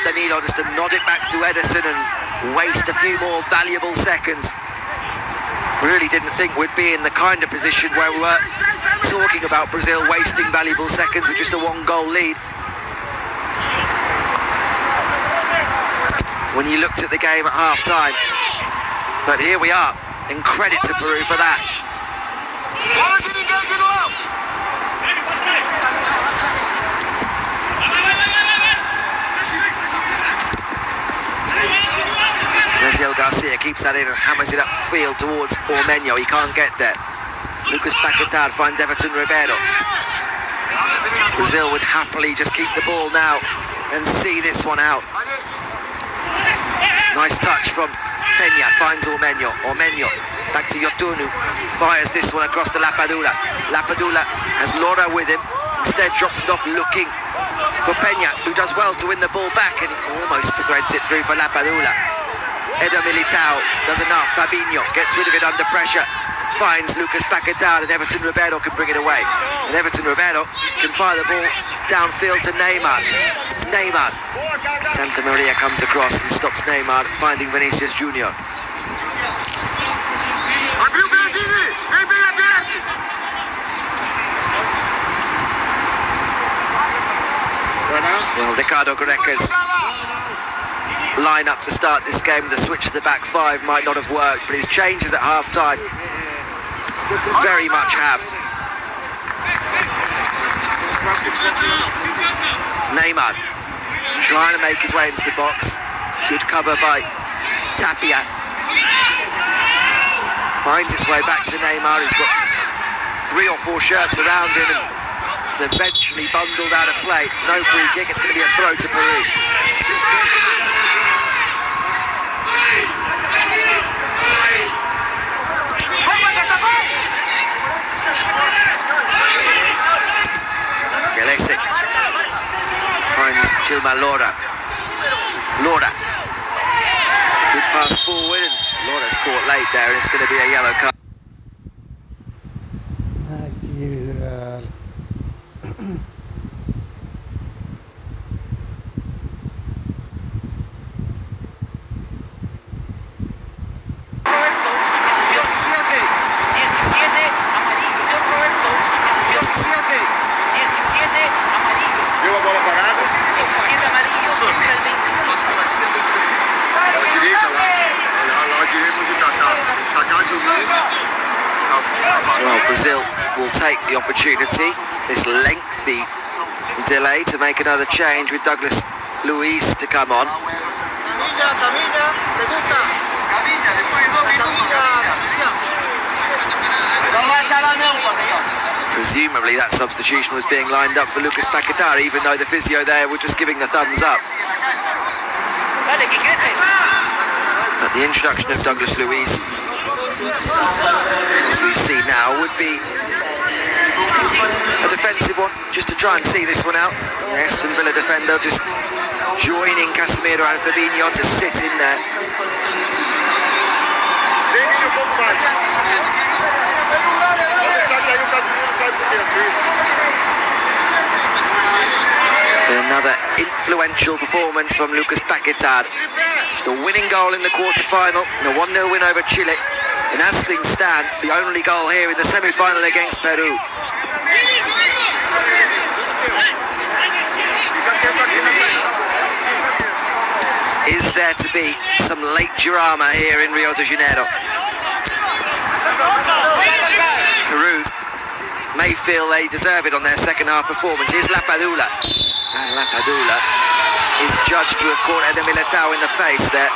asked Danilo just to nod it back to Ederson and waste a few more valuable seconds. Really didn't think we'd be in the kind of position where we were talking about Brazil wasting valuable seconds with just a 1-goal lead. When you looked at the game at half-time. But here we are, and credit to Peru for that. Raziel Garcia keeps that in and hammers it upfield towards Ormeño. He can't get there. Lucas Paquetá finds Everton Ribeiro. Brazil would happily just keep the ball now and see this one out. Nice touch from Peña, finds Ormeño. Ormeño back to Yotunu, fires this one across to Lapadula. Lapadula has Lora with him, instead drops it off looking for Peña, who does well to win the ball back, and almost threads it through for Lapadula. Eder Militao does enough. Fabinho gets rid of it under pressure, finds Lucas Paquetá, and Everton Ribeiro can bring it away. And Everton Ribeiro can fire the ball downfield to Neymar. Neymar. Santa Maria comes across and stops Neymar, finding Vinicius Junior. Well, Ricardo Gareca's line up to start this game, the switch to the back five might not have worked, but his changes at half-time very much have. Neymar trying to make his way into the box. Good cover by Tapia. Finds his way back to Neymar. He's got 3 or 4 shirts around him and is eventually bundled out of play. No free kick, it's going to be a throw to Peru. Gelese finds Gilma Lora. Lora. Good pass forward, and Lora's caught late there, and it's going to be a yellow card. Well, Brazil will take the opportunity, this lengthy delay, to make another change with Douglas Luiz to come on. Presumably that substitution was being lined up for Lucas Paquetá, even though the physio there were just giving the thumbs up. But the introduction of Douglas Luiz, as we see now, would be a defensive one, just to try and see this one out. The Aston Villa defender just joining Casemiro and Fabinho to sit in there. Another influential performance from Lucas Paquetá. The winning goal in the quarter-final, in a 1-0 win over Chile. And as things stand, the only goal here in the semi-final against Peru. Is there to be some late drama here in Rio de Janeiro? Peru may feel they deserve it on their second half performance. Here's Lapadula. And Lapadula is judged to have caught Eder Militao in the face there.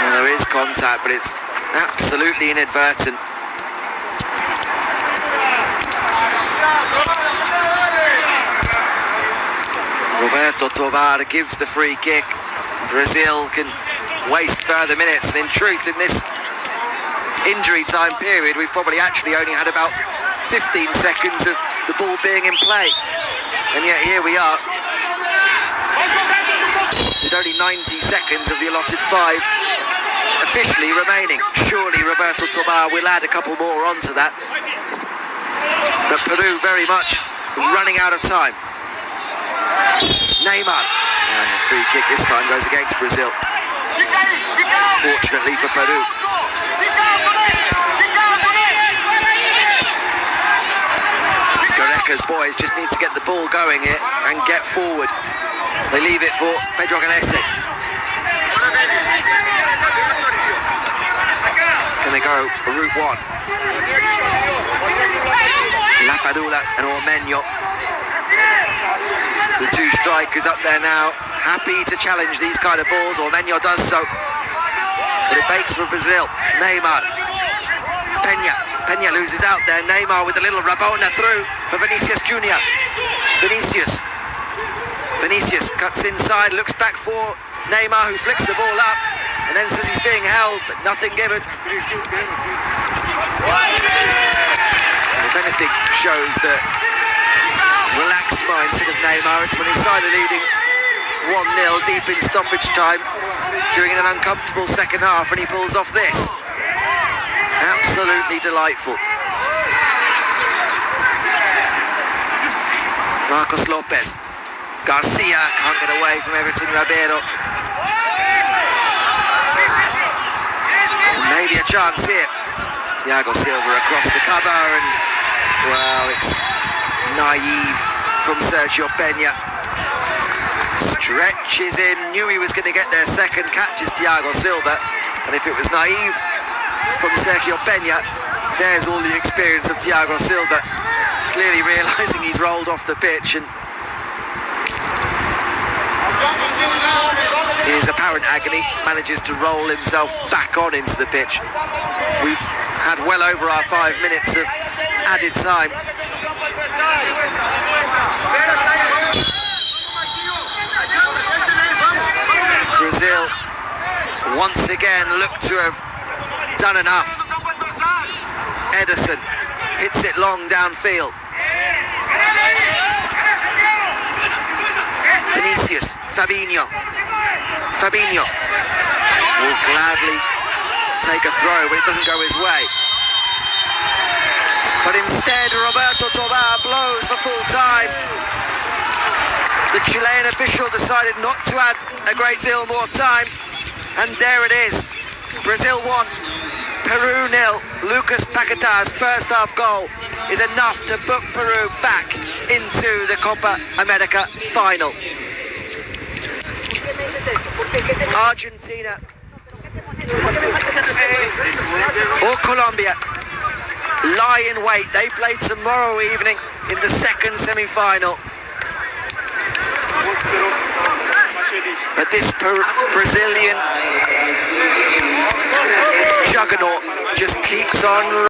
Well, there is contact, but it's absolutely inadvertent. Roberto Tovar gives the free kick. Brazil can waste further minutes, and in truth, in this injury time period, we've probably actually only had about 15 seconds of the ball being in play, and yet here we are with only 90 seconds of the allotted 5 of officially remaining. Surely Roberto Tobar will add a couple more onto that. But Peru very much running out of time. Neymar. And the free kick this time goes against Brazil. Fortunately for Peru. Gareca's boys just need to get the ball going here and get forward. They leave it for Pedro Galese. It's going to go route one. Lapadula and Ormeño. The two strikers up there now, happy to challenge these kind of balls. Ormeño does so. But it bakes for Brazil. Neymar. Peña loses out there. Neymar with a little Rabona through for Vinicius Junior. Vinicius cuts inside, looks back for Neymar, who flicks the ball up and then says he's being held, but nothing given. If anything shows the relaxed mindset of Neymar, it's when his side are leading 1-0 deep in stoppage time during an uncomfortable second half, and he pulls off this. Absolutely delightful. Marcos Lopez. Garcia can't get away from Everton Ribeiro. Maybe a chance here. Thiago Silva across the cover, and well, it's naive from Sergio Peña. Stretches in, knew he was going to get there second, catches Thiago Silva, and if it was naive from Sergio Peña, there's all the experience of Thiago Silva, clearly realising he's rolled off the pitch, and in his apparent agony manages to roll himself back on into the pitch. We've had well over our 5 minutes of added time. Brazil once again look to have done enough. Ederson hits it long downfield. Vinicius, Fabinho will gladly take a throw, but it doesn't go his way. But instead, Roberto Tobar blows for full time. The Chilean official decided not to add a great deal more time, and there it is. Brazil 1, Peru 0. Lucas Paquetá's first half goal is enough to put Peru back into the Copa America final. Argentina or Colombia lie in wait. They play tomorrow evening in the second semi-final. But this Brazilian juggernaut just keeps on